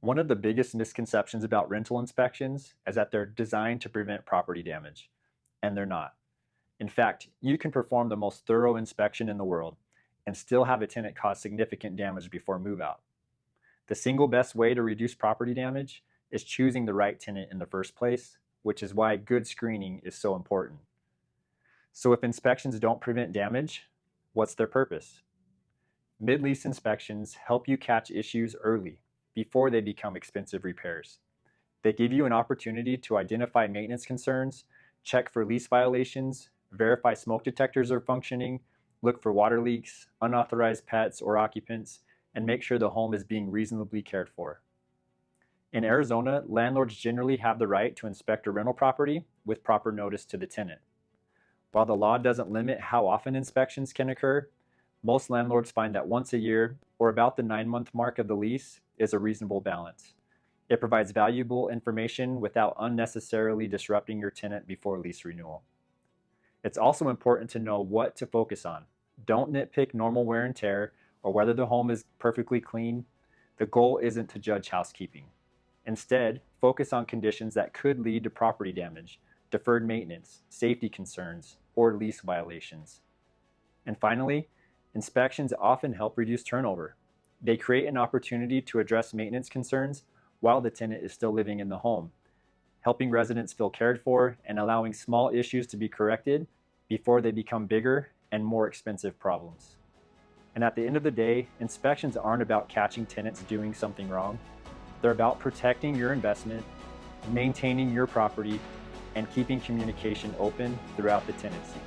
One of the biggest misconceptions about rental inspections is that they're designed to prevent property damage, and they're not. In fact, you can perform the most thorough inspection in the world and still have a tenant cause significant damage before move out. The single best way to reduce property damage is choosing the right tenant in the first place, which is why good screening is so important. So if inspections don't prevent damage, what's their purpose? Mid-lease inspections help you catch issues early before they become expensive repairs. They give you an opportunity to identify maintenance concerns, check for lease violations, verify smoke detectors are functioning, look for water leaks, unauthorized pets or occupants, and make sure the home is being reasonably cared for. In Arizona, landlords generally have the right to inspect a rental property with proper notice to the tenant. While the law doesn't limit how often inspections can occur, most landlords find that once a year, or about the 9-month mark of the lease, is a reasonable balance. It provides valuable information without unnecessarily disrupting your tenant before lease renewal. It's also important to know what to focus on. Don't nitpick normal wear and tear or whether the home is perfectly clean. The goal isn't to judge housekeeping. Instead, focus on conditions that could lead to property damage, deferred maintenance, safety concerns, or lease violations. And finally, inspections often help reduce turnover. They create an opportunity to address maintenance concerns while the tenant is still living in the home, helping residents feel cared for and allowing small issues to be corrected before they become bigger and more expensive problems. And at the end of the day, inspections aren't about catching tenants doing something wrong. They're about protecting your investment, maintaining your property, and keeping communication open throughout the tenancy.